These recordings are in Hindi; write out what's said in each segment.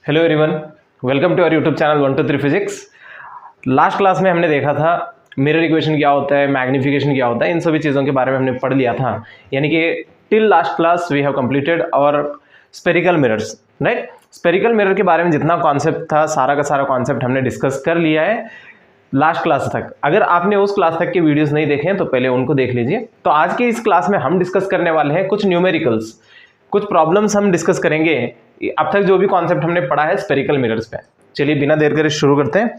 Hello everyone, welcome to our YouTube channel 1 2 3 physics. Last class में हमने देखा था मिरर इक्वेशन क्या होता है, मैग्निफिकेशन क्या होता है, इन सभी चीज़ों के बारे में हमने पढ़ लिया था। यानी कि till last class we have completed our spherical mirrors, right. Spherical mirror के बारे में जितना कॉन्सेप्ट था सारा का सारा कॉन्सेप्ट हमने डिस्कस कर लिया है लास्ट क्लास तक। अगर आपने उस क्लास तक के वीडियोस नहीं देखे हैं तो पहले उनको देख लीजिए। तो आज के इस क्लास में हम डिस्कस करने वाले हैं कुछ न्यूमेरिकल्स, कुछ प्रॉब्लम्स हम डिस्कस करेंगे। अब तक जो भी कॉन्सेप्ट हमने पढ़ा है स्पेरिकल मिरर्स पे। चलिए बिना देर करे शुरू करते हैं।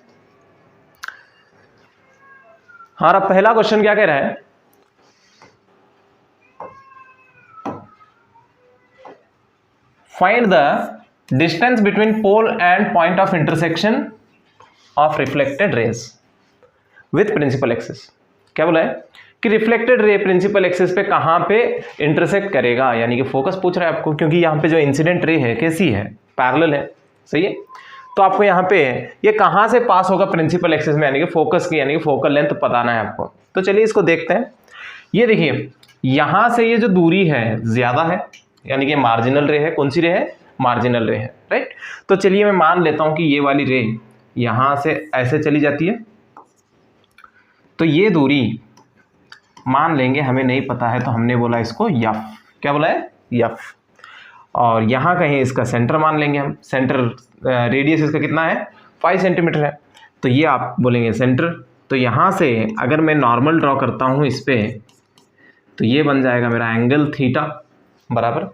हमारा पहला क्वेश्चन क्या कह रहा है, find the distance between pole and point of intersection of reflected rays with principal axis. क्या बोला है कि रिफ्लेक्टेड रे प्रिंसिपल एक्सिस पे कहां पे इंटरसेक्ट करेगा, यानी कि फोकस पूछ रहा है आपको, क्योंकि यहां पे जो इंसिडेंट रे है कैसी है, पैरेलल है, सही है। तो आपको यहां पे ये कहां से पास होगा प्रिंसिपल एक्सिस में, यानी कि फोकस की, यानी कि फोकल लेंथ बताना है आपको। तो चलिए इसको देखते हैं। ये देखिए यहां से ये जो दूरी है ज्यादा है, यानी कि मार्जिनल रे है। कौन सी रे है? मार्जिनल रे है, राइट। तो चलिए मैं मान लेता हूं कि ये वाली रे यहां से ऐसे चली जाती है, तो ये दूरी मान लेंगे, हमें नहीं पता है तो हमने बोला इसको यफ। क्या बोला है? यफ। और यहाँ कहीं इसका सेंटर मान लेंगे हम। सेंटर रेडियस इसका कितना है? 5 सेंटीमीटर है। तो ये आप बोलेंगे सेंटर। तो यहाँ से अगर मैं नॉर्मल ड्रॉ करता हूँ इस पे, तो ये बन जाएगा मेरा एंगल थीटा बराबर,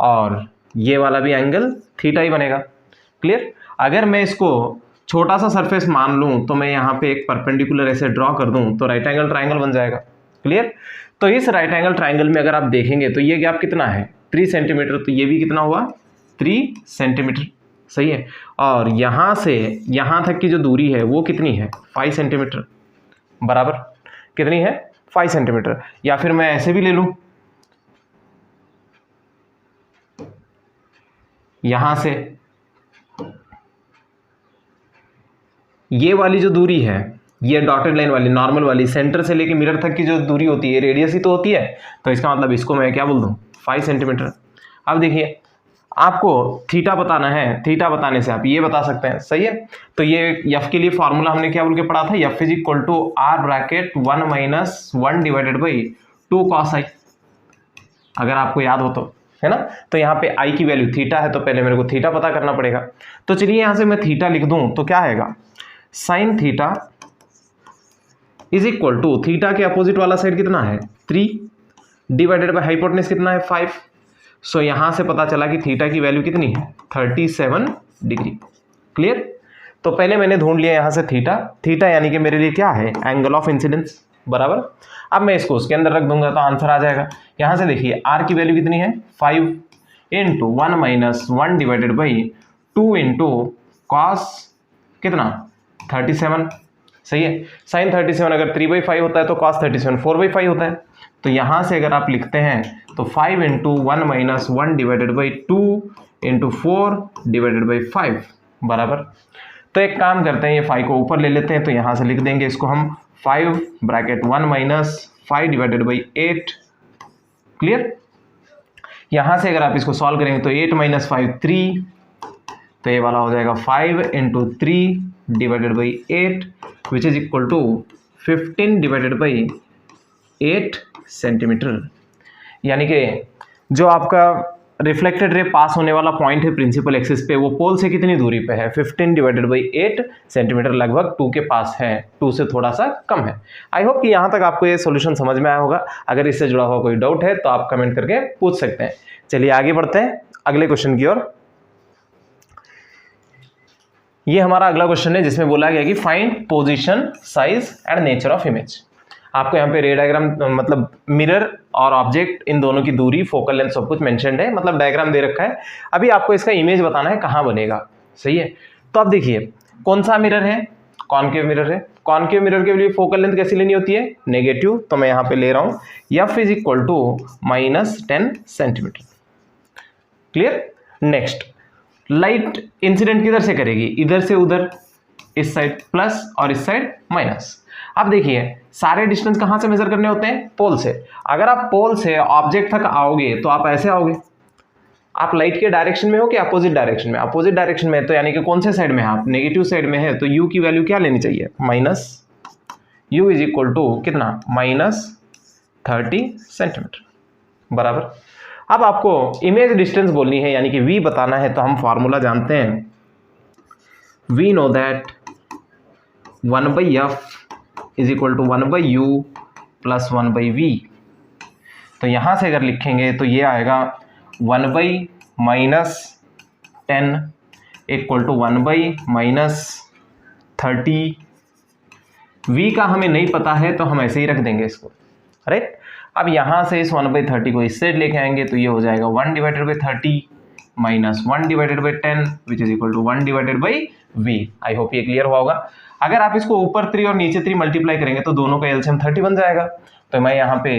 और ये वाला भी एंगल थीटा ही बनेगा। क्लियर? अगर मैं इसको छोटा सा सरफेस मान लूँ तो मैं यहाँ पे एक परपेंडिकुलर ऐसे ड्रॉ कर दूँ तो राइट एंगल ट्राइंगल बन जाएगा। क्लियर? तो इस राइट एंगल ट्राइंगल में अगर आप देखेंगे तो ये गैप कितना है? 3 सेंटीमीटर। तो ये भी कितना हुआ? 3 सेंटीमीटर, सही है। और यहाँ से यहाँ तक की जो दूरी है वो कितनी है? 5 सेंटीमीटर बराबर। कितनी है? 5 सेंटीमीटर। या फिर मैं ऐसे भी ले लूँ, यहाँ से ये वाली जो दूरी है, ये डॉटेड लाइन वाली नॉर्मल वाली, सेंटर से लेके मिरर तक की जो दूरी होती है रेडियस ही तो होती है। तो इसका मतलब इसको मैं क्या बोल दूं? 5 सेंटीमीटर। अब देखिए आपको थीटा बताना है, थीटा बताने से आप ये बता सकते हैं, सही है। तो ये एफ के लिए फॉर्मूला हमने क्या बोल के पढ़ा था? F is equal to R bracket 1 minus 1 divided by 2 cos i, अगर आपको याद हो तो, है ना। तो यहाँ पे आई की वैल्यू थीटा है, तो पहले मेरे को थीटा पता करना पड़ेगा। तो चलिए यहाँ से मैं थीटा लिख दूं तो क्या आएगा? Sine theta is equal to, theta के अपोजिट वाला साइड कितना है? 3 डिवाइडेड बाय हाइपोटेनस कितना है? 5। सो यहां से पता चला कि थीटा की वैल्यू कितनी है? 37 डिग्री। क्लियर? तो पहले मैंने ढूंढ लिया यहां से थीटा। थीटा यानी कि मेरे लिए क्या है? एंगल ऑफ इंसिडेंस बराबर। अब मैं इसको उसके अंदर रख दूंगा तो आंसर आ जाएगा। यहां से देखिए आर की वैल्यू कितनी है? 5 into 1 minus 1 divided by 2 into cos कितना? 37, सही है। साइन 37 अगर 3/5 होता है तो कॉस 37 4/5 होता है। तो यहां से अगर आप लिखते हैं तो 5 into 1 minus 1 divided by 2 into 4 divided by 5 बराबर। तो एक काम करते हैं, ये 5 को ऊपर ले लेते हैं, तो यहां से लिख देंगे इसको हम 5 bracket 1 minus 5 divided by 8। Clear? यहां से अगर आप इसको सॉल्व करेंगे तो 8 माइनस 5 3, तो ये वाला हो जाएगा 5 into 3 divided by 8 which is equal to 15 divided by 8 centimetre. यानी कि जो आपका रिफ्लेक्टेड रे पास होने वाला पॉइंट है प्रिंसिपल एक्सिस पे, वो पोल से कितनी दूरी पे है? 15 डिवाइडेड बाई 8 सेंटीमीटर, लगभग 2 के पास है, 2 से थोड़ा सा कम है। आई होप कि यहाँ तक आपको ये सॉल्यूशन समझ में आया होगा। अगर इससे जुड़ा हुआ कोई डाउट है तो आप कमेंट करके पूछ सकते हैं। चलिए आगे बढ़ते हैं अगले क्वेश्चन की ओर। ये हमारा अगला क्वेश्चन है जिसमें बोला गया कि find position, size and nature of image. आपको यहाँ पे रे डायग्राम, मतलब मिरर और ऑब्जेक्ट, इन दोनों की दूरी, फोकल लेंथ, सब कुछ मेंशन्ड है, मतलब डायग्राम दे रखा है। अभी आपको इसका इमेज बताना है कहाँ बनेगा, सही है। तो आप देखिए कौन सा मिरर है? कॉनकेव मिरर है। कॉनकेव मिरर के लिए फोकल लेंथ कैसी लेनी होती है? नेगेटिव। तो मैं यहाँ पे ले रहा हूँ F is equal to -10 centimetre. Clear? Next, light incident किधर से करेगी? इधर से उधर, इस साइड प्लस और इस साइड माइनस। अब देखिए सारे डिस्टेंस कहां से मेजर करने होते हैं? पोल से। अगर आप पोल से ऑब्जेक्ट तक आओगे तो आप ऐसे आओगे, आप लाइट के डायरेक्शन में हो कि अपोजिट डायरेक्शन में? अपोजिट डायरेक्शन में है तो यानी कि कौन से साइड में है आप? नेगेटिव साइड में है, तो u की वैल्यू क्या लेनी चाहिए? Minus u is equal to कितना? -30 सेंटीमीटर, बराबर। अब आपको इमेज डिस्टेंस बोलनी है यानी कि v बताना है, तो हम फार्मूला जानते हैं, we know that 1/f is equal to 1/u plus 1/v। तो यहाँ से अगर लिखेंगे तो ये आएगा 1/-10 इक्वल टू 1/-30। v का हमें नहीं पता है तो हम ऐसे ही रख देंगे इसको, राइट। अब यहाँ से इस 1/30 को इस साइड लेके आएंगे तो ये हो जाएगा 1/30 minus 1/10 which is equal to 1/v। I hope ये क्लियर हुआ होगा। अगर आप इसको ऊपर 3 और नीचे 3 मल्टीप्लाई करेंगे तो दोनों का एलसीएम 30 बन जाएगा। तो मैं यहाँ पे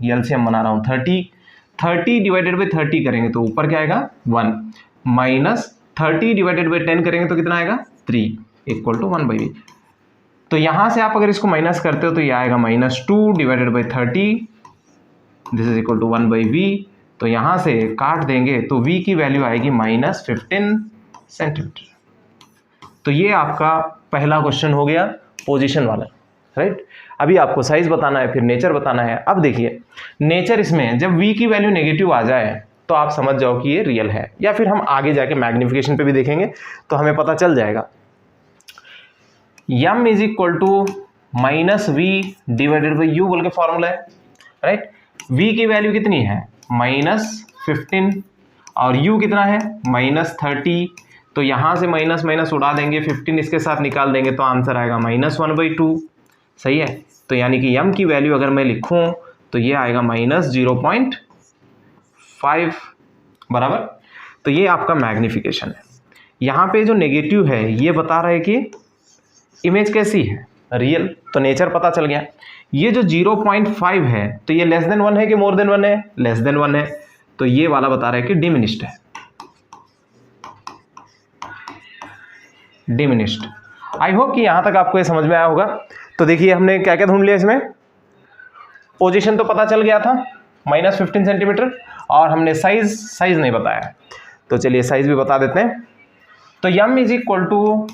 एलसीएम बना रहा हूँ 30/30 करेंगे तो ऊपर क्या आएगा 1 माइनस 30/10 करेंगे तो कितना आएगा 3 इक्वल टू 1/v। तो यहाँ से आप अगर इसको माइनस करते हो तो ये आएगा -2/30 this is equal to 1/v। तो यहाँ से काट देंगे तो v की वैल्यू आएगी -15 सेंटीमीटर। तो ये आपका पहला क्वेश्चन हो गया पोजीशन वाला, राइट। अभी आपको साइज बताना है, फिर नेचर बताना है। अब देखिए नेचर, इसमें जब v की वैल्यू नेगेटिव आ जाए तो आप समझ जाओ कि ये रियल है, या फिर हम आगे जाके मैग्निफिकेशन पे भी देखेंगे तो हमें पता चल जाएगा। m is equal to -v/u बोल के फॉर्मूला है, राइट। v की वैल्यू कितनी है? -15 और u कितना है? -30। तो यहाँ से माइनस माइनस उड़ा देंगे, 15 इसके साथ निकाल देंगे तो आंसर आएगा -1/2, सही है। तो यानी कि m की वैल्यू अगर मैं लिखूँ तो ये आएगा -0.5, बराबर। तो ये आपका मैग्निफिकेशन है। यहाँ पे जो नेगेटिव है ये बता रहा है कि इमेज कैसी है? रियल। तो नेचर पता चल गया। ये जो 0.5 है तो ये लेस देन 1 है कि मोर देन 1 है? लेस देन 1 है। तो ये वाला बता रहा है कि डिमिनिश्ड है, डिमिनिश्ड। आई होप कि यहां तक आपको ये समझ में आया होगा। तो देखिए हमने क्या क्या ढूंढ लिया इसमें। पोजीशन तो पता चल गया था -15 सेंटीमीटर, और हमने साइज नहीं बताया। तो चलिए साइज भी बता देते हैं। तो m is equal to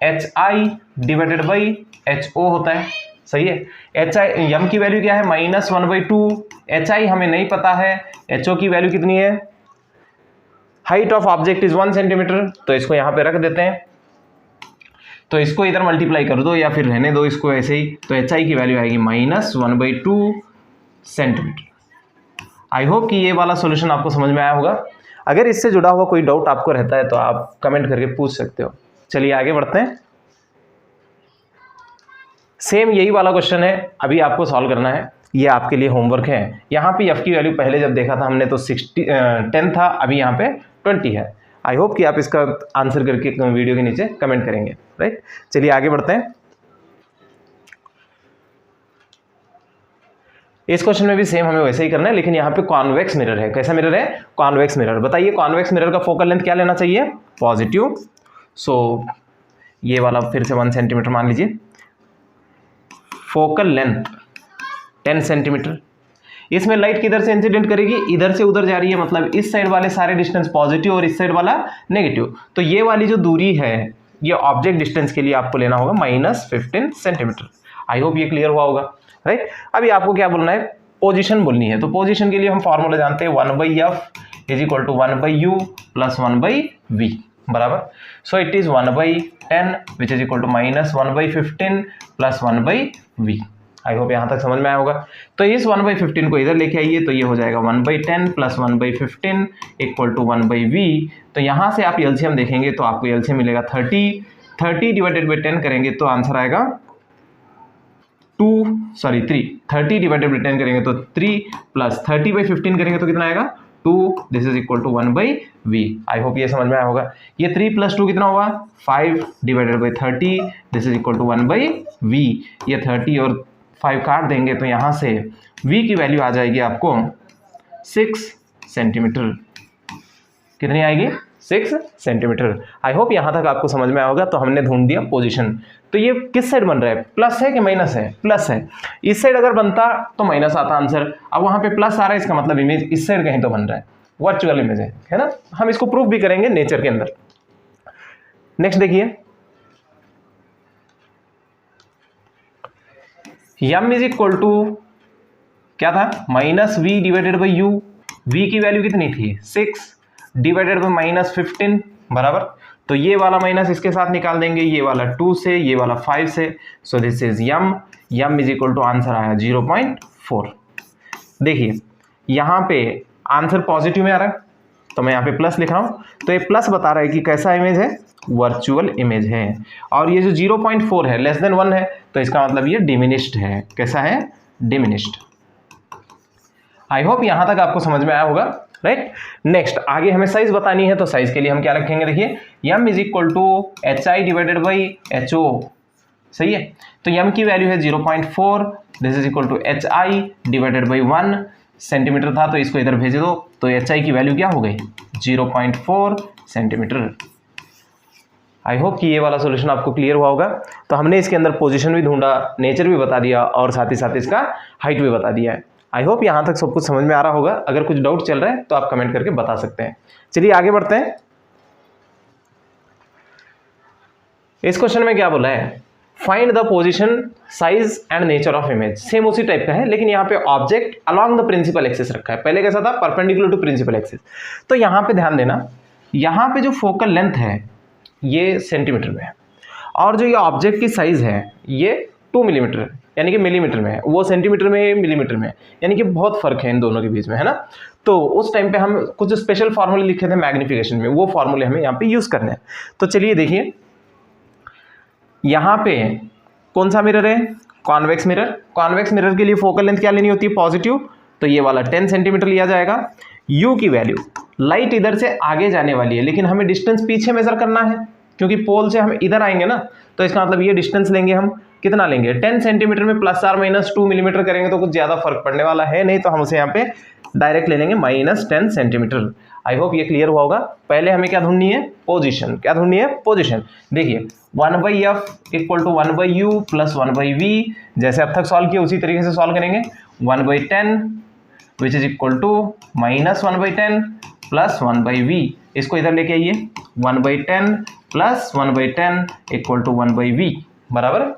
HI/HO होता है, सही है। m की वैल्यू क्या है? -1/2। HI हमें नहीं पता है, HO की वैल्यू कितनी है? Height of object is 1 centimetre. तो इसको यहाँ पे रख देते हैं, तो इसको इधर मल्टीप्लाई कर दो या फिर रहने दो इसको ऐसे ही। तो HI की वैल्यू आएगी -1/2 सेंटीमीटर। आई होप कि ये वाला सॉल्यूशन आपको समझ में आया होगा। अगर इससे जुड़ा हुआ कोई डाउट आपको रहता है तो आप कमेंट करके पूछ सकते हो। चलिए आगे बढ़ते हैं। सेम यही वाला क्वेश्चन है, अभी आपको सॉल्व करना है। ये आपके लिए होमवर्क है। यहाँ पे f की वैल्यू पहले जब देखा था हमने तो 10 था, अभी यहाँ पे 20 है। आई होप कि आप इसका आंसर करके वीडियो के नीचे कमेंट करेंगे, राइट। चलिए आगे बढ़ते हैं। इस क्वेश्चन में भी सेम हमें वैसे ही करना है, लेकिन यहाँ पे कॉन्वेक्स मिरर है। कैसा मिरर है? Convex mirror. बताइए कॉन्वेक्स मिरर का फोकल लेंथ क्या लेना चाहिए? पॉजिटिव। सो ये वाला फिर से 1 सेंटीमीटर मान लीजिए। Focal length 10 centimetre. इसमें लाइट किधर से इंसिडेंट करेगी? इधर से उधर जा रही है, मतलब इस साइड वाले सारे डिस्टेंस पॉजिटिव और इस साइड वाला नेगेटिव। तो ये वाली जो दूरी है ये ऑब्जेक्ट डिस्टेंस के लिए आपको लेना होगा -15 सेंटीमीटर। आई होप ये क्लियर हुआ होगा, राइट। अभी आपको क्या बोलना है? पोजीशन बोलनी है। तो पोजीशन के लिए हम फॉर्मूला जानते हैं 1/f is equal to 1/u plus 1/v, बराबर। So it is 1/10 which is equal to -1/15 plus 1/v। I hope यहाँ तक समझ में आया होगा। तो इस 1/15 को इधर लेके आइए तो ये हो जाएगा 1/10 प्लस 1/15 इक्वल टू 1/v। तो यहाँ से आप एलसीएम देखेंगे तो आपको एलसीएम मिलेगा 30 डिवाइडेड बाई 10 करेंगे तो आंसर आएगा 3। 30/10 करेंगे तो 3 प्लस 30/15 करेंगे तो कितना आएगा 2। This is equal to 1/v। I hope ये समझ में आया होगा। ये 3 + 2 कितना हुआ? 5 divided by 30 this is equal to 1/v। ये 30 और 5 काट देंगे तो यहाँ से v की वैल्यू आ जाएगी आपको 6 सेंटीमीटर। कितनी आएगी? 6 सेंटीमीटर। आई होप यहाँ तक आपको समझ में आया होगा। तो हमने ढूंढ दिया पोजीशन। तो ये किस साइड बन रहा है? प्लस है कि माइनस है? प्लस है। इस साइड अगर बनता तो माइनस आता आंसर। अब वहाँ पे प्लस आ रहा है, इसका मतलब इमेज इस साइड कहीं तो बन रहा है। वर्चुअल इमेज है ना। हम इसको प्रूफ भी करेंगे नेचर के अंदर। नेक्स्ट देखिए, m इज इक्वल टू क्या था, minus v divided by u. v की वैल्यू कितनी थी 6 डिवाइडेड बाई माइनस 15 बराबर, तो ये वाला माइनस इसके साथ निकाल देंगे, ये वाला 2 से, ये वाला 5 से, so this is m is equal to answer आया 0.4। देखिए यहाँ पे आंसर पॉजिटिव में आ रहा है तो मैं यहाँ पे प्लस लिख रहा हूँ, तो ये प्लस बता रहा है कि कैसा इमेज है, वर्चुअल इमेज है। और ये जो 0.4 है लेस देन 1 है, तो इसका मतलब ये डिमिनिश्ड है। कैसा है, डिमिनिश्ड। आई होप यहाँ तक आपको समझ में आया होगा, राइट। नेक्स्ट आगे हमें साइज बतानी है, तो साइज के लिए हम क्या रखेंगे, देखिए m is equal to H I divided by H O, सही है। तो m की वैल्यू है 0.4, this is equal to H I divided by 1 centimetre था, तो इसको इधर भेज दो, तो एच आई की वैल्यू क्या हो गई 0.4 सेंटीमीटर। आई होप कि ये वाला सॉल्यूशन आपको क्लियर हुआ होगा। तो हमने इसके अंदर पोजीशन भी ढूंढा, नेचर भी बता दिया और साथ ही साथ इसका हाइट भी बता दिया है। आई होप यहाँ तक सब कुछ समझ में आ रहा होगा। अगर कुछ डाउट चल रहा है तो आप कमेंट करके बता सकते हैं। चलिए आगे बढ़ते हैं। इस क्वेश्चन में क्या बोला है, find the position size and nature of image. Same उसी टाइप का है, लेकिन यहाँ पे object along the principal axis रखा है। पहले कैसा था, परपेंडिकुलर टू प्रिंसिपल एक्सिस। तो यहाँ पे ध्यान देना, यहाँ पे जो फोकल लेंथ है ये सेंटीमीटर में है, और जो ये ऑब्जेक्ट की साइज है ये 2 मिलीमीटर यानी कि मिलीमीटर में है, वो सेंटीमीटर में मिलीमीटर में है, यानी कि बहुत फर्क है इन दोनों के बीच में, है ना। तो उस टाइम पे हम कुछ स्पेशल फार्मूले लिखे थे मैग्निफिकेशन में, वो फार्मूले हमें यहाँ पे यूज करने हैं। तो चलिए देखिए, यहाँ पे कौन सा मिरर है, कॉन्वेक्स मिरर। कॉन्वेक्स मिरर के लिए फोकल लेंथ क्या लेनी होती है, पॉजिटिव, तो ये वाला 10 सेंटीमीटर लिया जाएगा। यू की वैल्यू, लाइट इधर से आगे जाने वाली है लेकिन हमें डिस्टेंस पीछे मेजर करना है, क्योंकि पोल से हम इधर आएंगे ना, तो इसका मतलब ये डिस्टेंस लेंगे हम, कितना लेंगे 10 सेंटीमीटर में प्लस आर माइनस 2 मिलीमीटर करेंगे तो कुछ ज़्यादा फर्क पड़ने वाला है नहीं, तो हम उसे यहाँ पे डायरेक्ट ले लेंगे -10 सेंटीमीटर। आई होप ये क्लियर हुआ होगा। पहले हमें क्या ढूंढनी है, पोजीशन। क्या ढूंढनी है, पोजीशन। देखिए 1/f equal to 1/u plus 1/v, जैसे अब तक सॉल्व किया उसी तरीके से सॉल्व करेंगे। 1/10 which is equal to -1/10 plus 1/v, इसको इधर लेके आइए, 1/10 प्लस 1/10 इक्वल टू 1/v बराबर।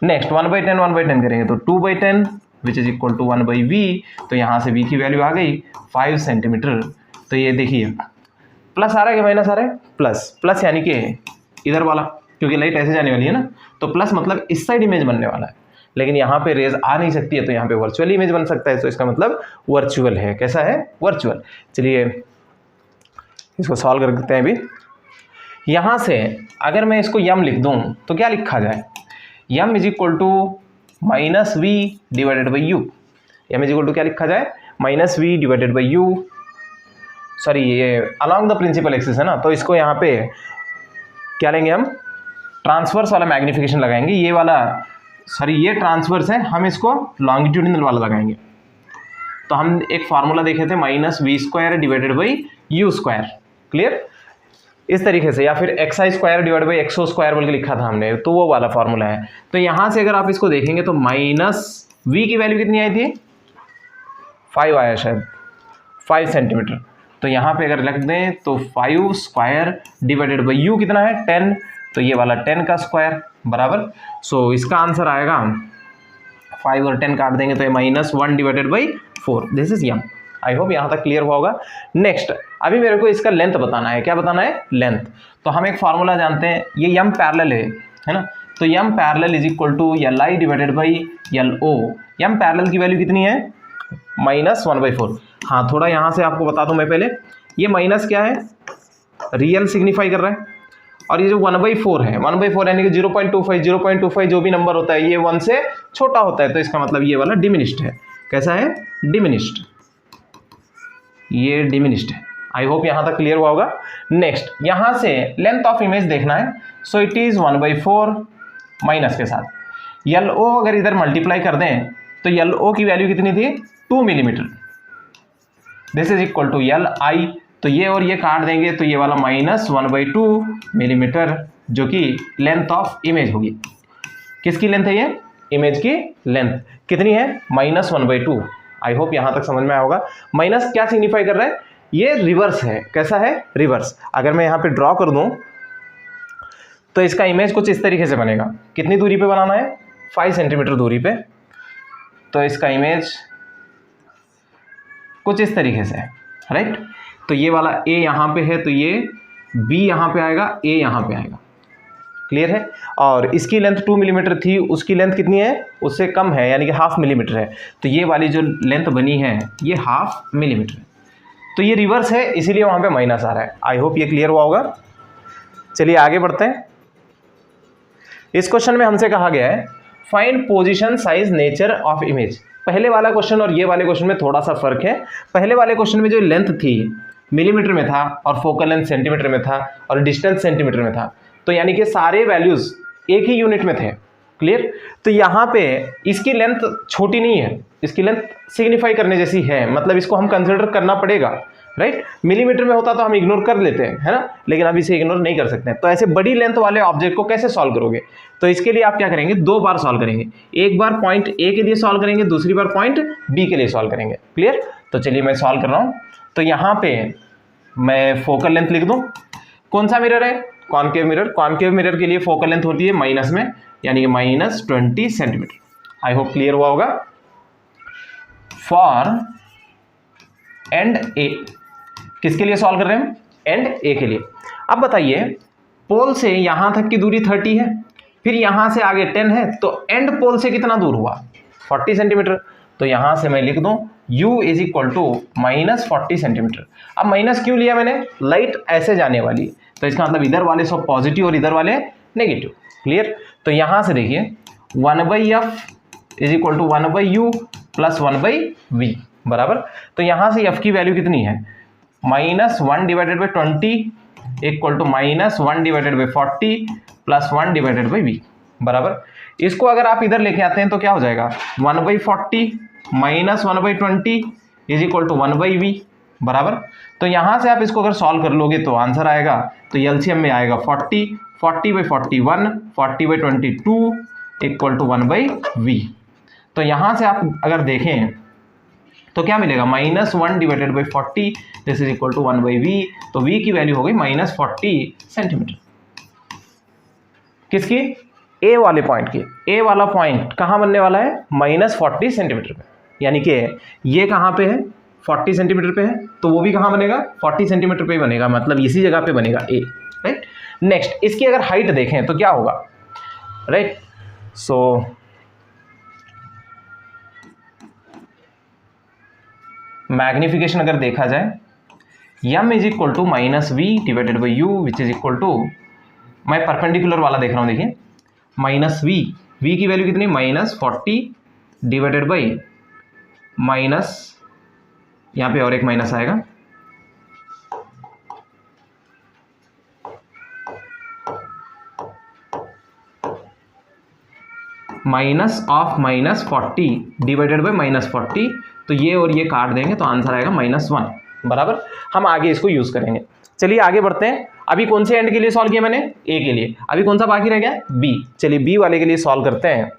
नेक्स्ट 1/10 करेंगे तो 2/10 विच इज इक्वल टू 1/v, तो यहाँ से v की वैल्यू आ गई 5 सेंटीमीटर। तो ये देखिए प्लस आ रहा है कि माइनस आ रहा है, प्लस। प्लस यानी कि इधर वाला, क्योंकि लाइट ऐसे जाने वाली है ना, तो प्लस मतलब इस साइड इमेज बनने वाला है, लेकिन यहाँ पे रेज आ नहीं सकती है, तो यहाँ पे वर्चुअल इमेज बन सकता है, तो इसका मतलब वर्चुअल है। कैसा है, वर्चुअल। चलिए इसको सॉल्व करते हैं अभी। यहाँ से अगर मैं इसको यम लिख दूँ तो क्या लिखा जाए, m is equal to minus v divided by u. M is equal to क्या लिखा जाए, minus v divided by u, sorry ये अलॉन्ग द प्रिंसिपल एक्सिस है ना, तो इसको यहाँ पे क्या लेंगे हम, ट्रांसवर्स वाला मैग्निफिकेशन लगाएंगे। ये वाला सॉरी ये ट्रांसवर्स है, हम इसको लॉन्गिट्यूडिनल वाला लगाएंगे। तो हम एक फार्मूला देखे थे -v² divided by u², clear, इस तरीके से, या फिर xi² डिवाइड बाई xo² बोल के लिखा था हमने, तो वो वाला फार्मूला है। तो यहाँ से अगर आप इसको देखेंगे तो -v की वैल्यू कितनी आई थी, 5 आया शायद, 5 सेंटीमीटर। तो यहाँ पे अगर रख दें तो 5² डिवाइडेड बाई u कितना है 10, तो ये वाला 10 का स्क्वायर बराबर। सो इसका आंसर आएगा, 5 और 10 काट देंगे तो ये -1 divided by 4, this is m. I hope यहाँ तक क्लियर हुआ होगा। नेक्स्ट अभी मेरे को इसका लेंथ बताना है। क्या बताना है, लेंथ। तो हम एक फार्मूला जानते हैं, ये यम पैरेलल है ना, तो m parallel is equal to li divided by lo। M parallel की वैल्यू कितनी है, -1/4। हाँ थोड़ा यहाँ से आपको बता दूं मैं पहले, ये माइनस क्या है, रियल सिग्निफाई कर रहा है, और ये जो 1/4 है, 1/4 यानी कि 0.25 जो भी नंबर होता है ये 1 से छोटा होता है, तो इसका मतलब ये वाला डिमिनिश्ड है। कैसा है, डिमिनिश्ड, ये डिमिनिश्ड है। आई होप यहाँ तक क्लियर हुआ होगा। नेक्स्ट यहाँ से लेंथ ऑफ इमेज देखना है, सो इट इज 1/4 माइनस के साथ LO अगर इधर मल्टीप्लाई कर दें तो LO की वैल्यू कितनी थी, 2 millimetre, this is equal to LI। तो ये और ये काट देंगे तो ये वाला -1/2 मिलीमीटर, जो कि लेंथ ऑफ इमेज होगी। किसकी लेंथ है ये, इमेज की लेंथ कितनी है, -1/2। आई होप यहाँ तक समझ में आया होगा। माइनस क्या सिग्निफाई कर रहा है, ये रिवर्स है। कैसा है? रिवर्स। अगर मैं यहाँ पे ड्रॉ कर दूँ तो इसका इमेज कुछ इस तरीके से बनेगा। कितनी दूरी पे बनाना है? 5 सेंटीमीटर दूरी पे। तो इसका इमेज कुछ इस तरीके से है, राइट। तो ये वाला ए यहाँ पे है, तो ये बी यहाँ पे आएगा, ए यहाँ पे आएगा। क्लियर है? और इसकी लेंथ 2 मिलीमीटर थी, उसकी लेंथ कितनी है? उससे कम है, यानी कि 1/2 मिलीमीटर है। तो ये वाली जो लेंथ बनी है ये 1/2 मिलीमीटर है। तो ये रिवर्स है, इसीलिए वहाँ पे माइनस आ रहा है। आई होप ये क्लियर हुआ होगा। चलिए आगे बढ़ते हैं। इस क्वेश्चन में हमसे कहा गया है find position size nature of image. पहले वाला क्वेश्चन और ये वाले क्वेश्चन में थोड़ा सा फर्क है। पहले वाले क्वेश्चन में जो लेंथ थी मिलीमीटर में था और फोकल लेंथ सेंटीमीटर में था और डिस्टेंस सेंटीमीटर में था, तो यानी कि सारे वैल्यूज एक ही यूनिट में थे। क्लियर? तो यहाँ पे इसकी लेंथ छोटी नहीं है, इसकी लेंथ सिग्निफाई करने जैसी है, मतलब इसको हम कंसिडर करना पड़ेगा, राइट। मिलीमीटर में होता तो हम इग्नोर कर लेते हैं, है ना, लेकिन अब इसे इग्नोर नहीं कर सकते। तो ऐसे बड़ी लेंथ वाले ऑब्जेक्ट को कैसे सॉल्व करोगे? तो इसके लिए आप क्या करेंगे? 2 बार सॉल्व करेंगे। एक बार पॉइंट ए के लिए सॉल्व करेंगे, दूसरी बार पॉइंट बी के लिए सॉल्व करेंगे। क्लियर? तो चलिए मैं सॉल्व कर रहा हूँ। तो यहाँ पे मैं फोकल लेंथ लिख दूँ। कौन सा मिरर है? Concave mirror. कॉनकेव मिरर के लिए फोकल लेंथ होती है माइनस में, यानी कि -20 सेंटीमीटर। आई होप क्लियर हुआ होगा। फॉर एंड ए, किसके लिए सॉल्व कर रहे हैं? एंड ए के लिए। अब बताइए, पोल से यहां तक की दूरी 30 है, फिर यहां से आगे 10 है, तो एंड पोल से कितना दूर हुआ? 40 सेंटीमीटर। तो यहां से मैं लिख दूं u is equal to -40 centimetre. अब माइनस क्यों लिया मैंने? लाइट ऐसे जाने वाली है, तो इसका मतलब इधर वाले सब पॉजिटिव और इधर वाले नेगेटिव। क्लियर? तो यहां से देखिए 1/f is equal to 1/u plus 1/v बराबर। तो यहां से f की वैल्यू कितनी है? -1/20 इक्वल टू -1/40 प्लस 1/v बराबर। इसको अगर आप इधर लेके आते हैं तो क्या हो जाएगा? 1/40 minus 1/20 is equal to 1/v बराबर। तो यहां से आप इसको अगर सॉल्व कर लोगे तो आंसर आएगा, तो एलसीएम में आएगा 40/41 40/22 इक्वल टू 1/v। तो यहां से आप अगर देखें तो क्या मिलेगा? -1/40 this is equal to 1/v। तो v की वैल्यू हो गई -40 सेंटीमीटर। किसकी? ए वाले पॉइंट की। ए वाला पॉइंट कहाँ बनने वाला है? -40 सेंटीमीटर पे, यानी कि ये कहाँ पे है? 40 सेंटीमीटर पे है, तो वो भी कहाँ बनेगा? 40 सेंटीमीटर पे ही बनेगा, मतलब इसी जगह पे बनेगा ए, राइट। नेक्स्ट, इसकी अगर हाइट देखें तो क्या होगा, राइट। सो मैग्निफिकेशन अगर देखा जाए, m is equal to -v divided by u which is equal to, मैं परपेंडिकुलर वाला देख रहा हूँ, देखिए -v की वैल्यू कितनी? -40 डिवाइडेड बाई माइनस, यहाँ पे और एक माइनस आएगा, माइनस ऑफ -40 डिवाइडेड बाई -40। तो ये और ये काट देंगे तो आंसर आएगा -1 बराबर। हम आगे इसको यूज करेंगे। चलिए आगे बढ़ते हैं। अभी कौन से एंड के लिए सॉल्व किया मैंने? ए के लिए। अभी कौन सा बाकी रह गया? बी। चलिए बी वाले के लिए सॉल्व करते हैं।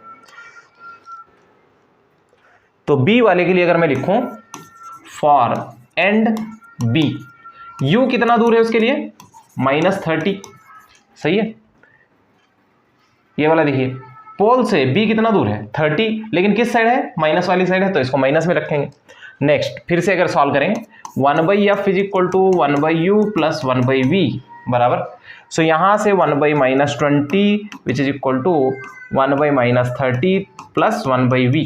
तो बी वाले के लिए अगर मैं लिखूं फॉर एंड बी, यू कितना दूर है उसके लिए? -30। सही है। ये वाला देखिए, पोल से बी कितना दूर है? 30, लेकिन किस साइड है? माइनस वाली साइड है, तो इसको माइनस में रखेंगे। नेक्स्ट, फिर से अगर सॉल्व करेंगे, 1/f is equal to 1/u plus 1/v बराबर। सो यहाँ से 1/-20 which is equal to 1/-30 plus 1/v।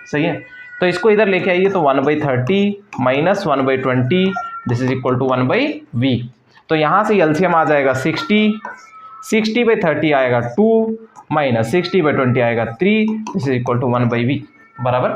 सही है। तो इसको इधर लेके आइए, तो 1/30 minus 1/20 this is equal to 1/v। तो यहाँ से एलसीएम आ जाएगा 60/30 आएगा 2 माइनस 60/20 आएगा 3 this is equal to 1/v बराबर।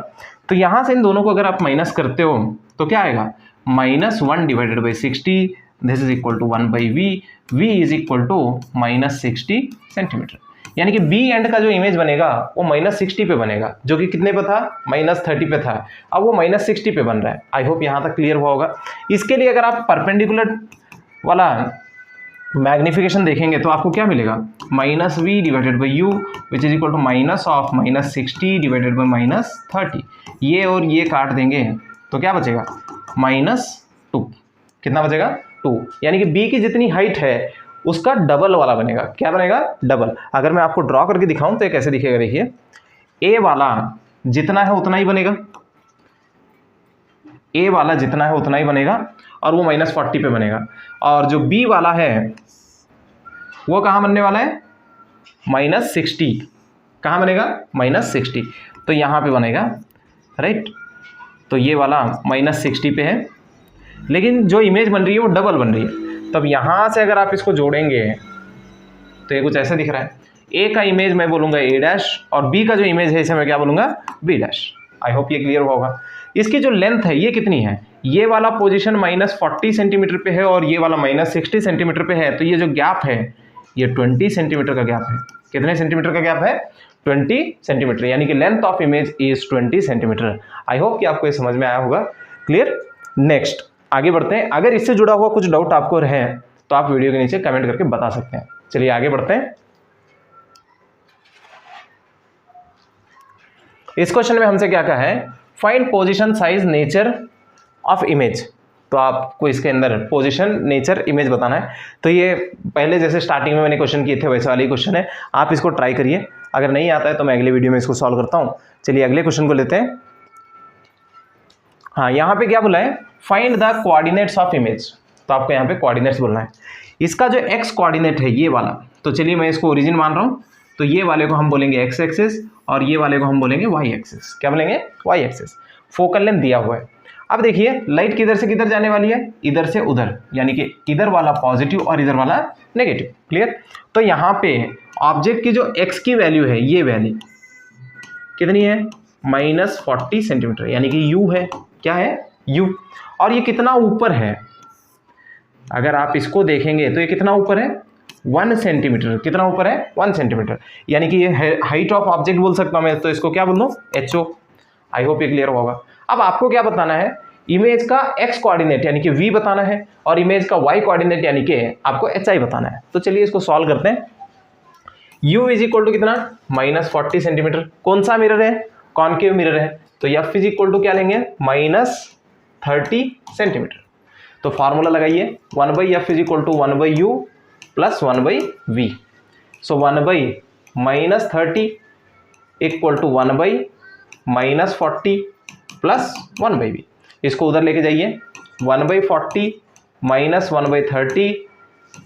तो यहाँ से इन दोनों को अगर आप माइनस करते हो तो क्या आएगा? -1 divided by 60 this is equal to 1/v। v is equal to -60 centimetre. यानी कि बी एंड का जो इमेज बनेगा वो -60 पे बनेगा, जो कि कितने पे था? -30 पे था। अब वो -60 पे बन रहा है। आई होप यहाँ तक क्लियर हुआ होगा। इसके लिए अगर आप परपेंडिकुलर वाला मैग्निफिकेशन देखेंगे तो आपको क्या मिलेगा? -v divided by u which is equal to minus of -60 divided by -30। ये और ये काट देंगे तो क्या बचेगा? -2। कितना बचेगा 2, यानी कि बी की जितनी हाइट है उसका डबल वाला बनेगा। क्या बनेगा? डबल। अगर मैं आपको ड्रॉ करके दिखाऊं तो ये कैसे दिखेगा, देखिए ए वाला जितना है उतना ही बनेगा, ए वाला जितना है उतना ही बनेगा और वो -40 पे बनेगा, और जो बी वाला है वो कहाँ बनने वाला है? -60। कहाँ बनेगा? -60, तो यहाँ पे बनेगा, राइट। तो ये वाला -60 पे है, लेकिन जो इमेज बन रही है वो डबल बन रही है। तब यहाँ से अगर आप इसको जोड़ेंगे तो ये कुछ ऐसा दिख रहा है। ए का इमेज मैं बोलूँगा A' और बी का जो इमेज है इसे मैं क्या बोलूँगा? B'। आई होप ये क्लियर होगा। इसकी जो लेंथ है ये कितनी है? ये वाला पोजीशन -40 सेंटीमीटर पे है और ये वाला -60 सेंटीमीटर पे है, तो ये जो गैप है ये 20 सेंटीमीटर का गैप है। कितने सेंटीमीटर का गैप है? 20 सेंटीमीटर, यानी कि length of image is 20 centimetre. I hope कि आपको ये समझ में आया होगा। क्लियर? नेक्स्ट आगे बढ़ते हैं। अगर इससे जुड़ा हुआ कुछ डाउट आपको रहे तो आप वीडियो के नीचे कमेंट करके बता सकते हैं। चलिए आगे बढ़ते हैं। इस क्वेश्चन में हमसे क्या कहा है? Find position, size, nature of image. तो आपको इसके अंदर पोजीशन, नेचर, इमेज बताना है। तो ये पहले जैसे स्टार्टिंग में मैंने क्वेश्चन किए थे वैसे वाली क्वेश्चन है, आप इसको ट्राई करिए। अगर नहीं आता है तो मैं अगले वीडियो में इसको सॉल्व करता हूँ। चलिए अगले क्वेश्चन को लेते हैं। हाँ, यहाँ पे क्या बोला है? Find the coordinates of image. तो आपको यहाँ पे कोऑर्डिनेट्स बोलना है। इसका जो एक्स कोऑर्डिनेट है ये वाला, तो चलिए मैं इसको ओरिजिन मान रहा हूँ, तो ये वाले को हम बोलेंगे एक्स एक्सिस और ये वाले को हम बोलेंगे वाई एक्सिस। क्या बोलेंगे? Y axis. फोकल लेंथ दिया हुआ है। अब देखिए लाइट किधर से किधर जाने वाली है? इधर से उधर, यानी कि इधर वाला पॉजिटिव और इधर वाला नेगेटिव। क्लियर? तो यहाँ पे ऑब्जेक्ट की जो एक्स की वैल्यू है, ये वैल्यू कितनी है? -40 सेंटीमीटर, यानी कि यू है। क्या है? यू। और ये कितना ऊपर है? अगर आप इसको देखेंगे तो ये कितना ऊपर है? 1 सेंटीमीटर। कितना ऊपर है? 1 सेंटीमीटर, यानी कि ये हाइट ऑफ ऑब्जेक्ट बोल सकता हूँ मैं, तो इसको क्या बोल दूँ? HO। आई होप ये क्लियर होगा। अब आपको क्या बताना है? इमेज का एक्स कोऑर्डिनेट यानी कि V बताना है और इमेज का Y कोऑर्डिनेट यानी कि आपको HI बताना है। तो चलिए इसको सॉल्व करते हैं। U इज इक्वल टू कितना? -40 सेंटीमीटर। कौन सा मिरर है? कॉनकेव मिरर है। तो F इज इक्वल टू क्या लेंगे? -30 सेंटीमीटर। तो फार्मूला लगाइए, 1/F is equal to 1/U plus 1/V। So 1/-30 equal to 1/-40 plus 1/V। इसको उधर लेके जाइए, 1/40 minus 1/30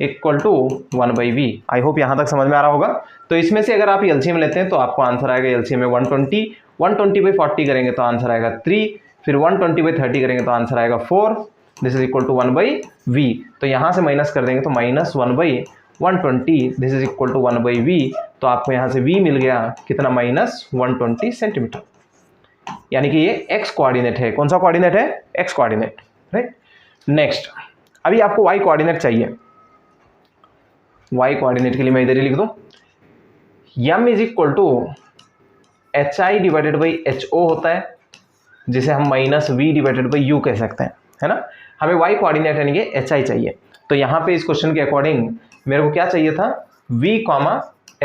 equal to 1/V। I hope यहाँ तक समझ में आ रहा होगा। तो इसमें से अगर आप एलसीएम लेते हैं तो आपको आंसर आएगा, एलसीएम में 120, 120/40 करेंगे तो आंसर आएगा 3, फिर 120/30 करेंगे तो आंसर आएगा 4। This is equal to 1/V। तो यहाँ से माइनस कर देंगे तो -1/120, this is equal to 1/V। तो आपको यहाँ से V मिल गया कितना? -120 सेंटीमीटर, यानी कि ये एक्स कोऑर्डिनेट है। कौन सा कोऑर्डिनेट है? X coordinate, right. नेक्स्ट अभी आपको वाई कोऑर्डिनेट चाहिए। वाई कोऑर्डिनेट के लिए मैं इधर ही लिख दूं, m is equal to HI divided by HO होता है, जिसे हम -V डिवाइडेड बाई U कह सकते हैं, है ना। हमें वाई कोऑर्डिनेट यानी कि HI चाहिए। तो यहाँ पे इस क्वेश्चन के अकॉर्डिंग मेरे को क्या चाहिए था? V,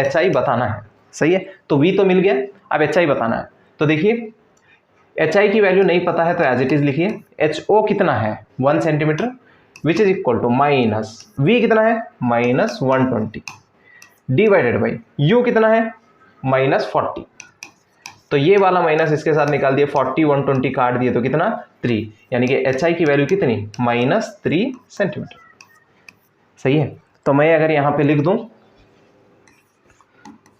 HI बताना है। सही है, तो V तो मिल गया, अब HI बताना है। तो देखिए HI की वैल्यू नहीं पता है तो एज इट इज लिखिए। HO कितना है? 1 centimetre, which is equal to -V कितना है? -120 डिवाइडेड बाई U कितना है? -40। तो ये वाला माइनस इसके साथ निकाल दिए, 40 120 काट दिए तो कितना? 3, यानी कि HI की वैल्यू कितनी? -3 सेंटीमीटर। सही है, तो मैं अगर यहाँ पे लिख दूं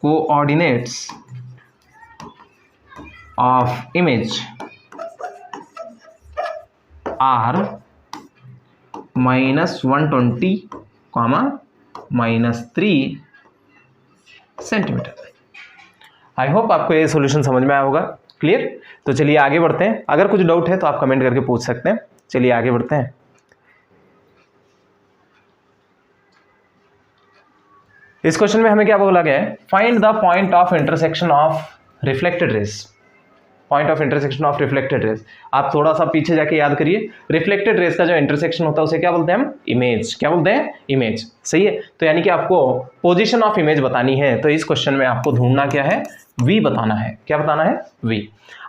coordinates of image are -120, -3 centimetre. I hope आपको ये सॉल्यूशन समझ में आया होगा। क्लियर? तो चलिए आगे बढ़ते हैं। अगर कुछ डाउट है तो आप कमेंट करके पूछ सकते हैं। चलिए आगे बढ़ते हैं। इस क्वेश्चन में हमें क्या बोला गया है? Find the point of intersection of reflected raise. Point of intersection of reflected raise. आप थोड़ा सा पीछे जाके याद करिए, रिफ्लेक्टेड रेज का जो इंटरसेक्शन होता है उसे क्या बोलते हैं हम? इमेज। क्या बोलते हैं? इमेज। सही है, तो यानी कि आपको पोजीशन ऑफ इमेज बतानी है, तो इस क्वेश्चन में आपको ढूंढना क्या है? V बताना है। क्या बताना है? V।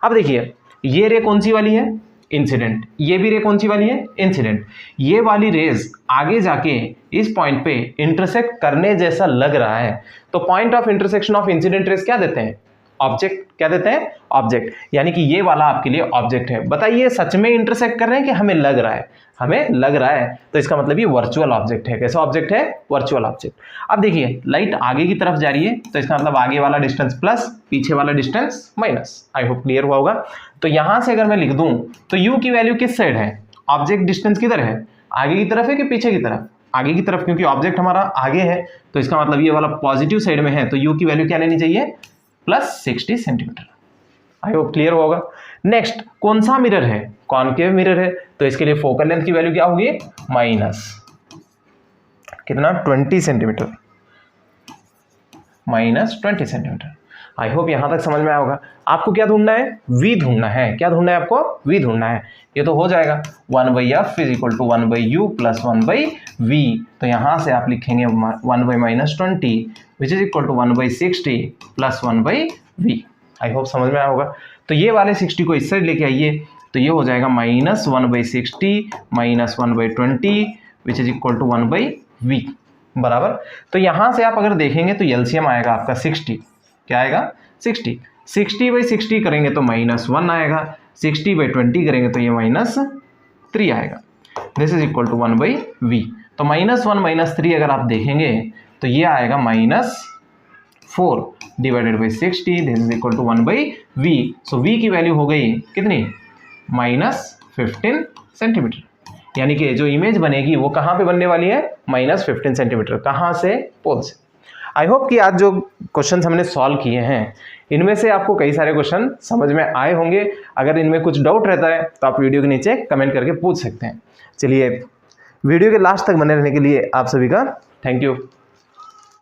अब देखिए ये रे कौन सी वाली है? इंसिडेंट, ये भी रे कौन सी वाली है, इंसिडेंट। ये वाली रेज आगे जाके इस पॉइंट पे इंटरसेक्ट करने जैसा लग रहा है, तो point of intersection of incident raise क्या देते हैं, ऑब्जेक्ट। क्या देते हैं, ऑब्जेक्ट। यानी कि ये वाला आपके लिए ऑब्जेक्ट है। बताइए सच में इंटरसेक्ट कर रहे हैं कि हमें लग रहा है, हमें लग रहा है, तो इसका मतलब ये वर्चुअल ऑब्जेक्ट है। कैसा ऑब्जेक्ट है, वर्चुअल ऑब्जेक्ट। अब देखिए लाइट आगे की तरफ जा रही है, तो इसका मतलब आगे वाला डिस्टेंस प्लस, पीछे वाला distance minus. I hope clear हुआ होगा। तो यहां से अगर मैं लिख दूं तो u की वैल्यू किस साइड है, ऑब्जेक्ट डिस्टेंस किधर है, आगे की तरफ है कि पीछे की तरफ, आगे की तरफ, क्योंकि ऑब्जेक्ट हमारा आगे है, तो इसका मतलब ये वाला पॉजिटिव साइड में है, तो u की वैल्यू क्या लेनी चाहिए, plus 60 centimetre. I hope clear होगा। नेक्स्ट कौन सा मिरर है, कॉनकेव मिरर है, तो इसके लिए फोकल लेंथ की वैल्यू क्या होगी, माइनस कितना, 20 centimetre, minus 20 centimetre. I hope यहां तक समझ में आया होगा। आपको क्या ढूंढना है, v ढूंढना है। क्या ढूंढना है आपको, v ढूंढना है। ये तो हो जाएगा 1/f is equal to 1/u plus 1/v। तो यहां से आप लिखेंगे 1/-20 which is equal to 1/60 plus 1/v। I hope समझ में आया होगा। तो ये वाले 60 को इस साइड लेके आइए, तो ये हो जाएगा -1/60 minus 1/20 which is equal to 1/v बराबर। तो यहां से आप अगर देखेंगे तो एलसीएम आएगा आपका 60। क्या आएगा, 60। 60/60 करेंगे तो -1 आएगा, 60/20 करेंगे तो ये -3 आएगा। This is equal to 1/v। तो -1 -3 अगर आप देखेंगे तो ये आएगा -4 divided by 60, this is equal to 1/v। So v की वैल्यू हो गई कितनी, -15 सेंटीमीटर। यानी कि जो इमेज बनेगी वो कहाँ पे बनने वाली है, -15 सेंटीमीटर। कहाँ से, पोल से। आई होप कि आज जो क्वेश्चंस हमने सॉल्व किए हैं इनमें से आपको कई सारे क्वेश्चन समझ में आए होंगे। अगर इनमें कुछ डाउट रहता है तो आप वीडियो के नीचे कमेंट करके पूछ सकते हैं। चलिए वीडियो के लास्ट तक बने रहने के लिए आप सभी का थैंक यू।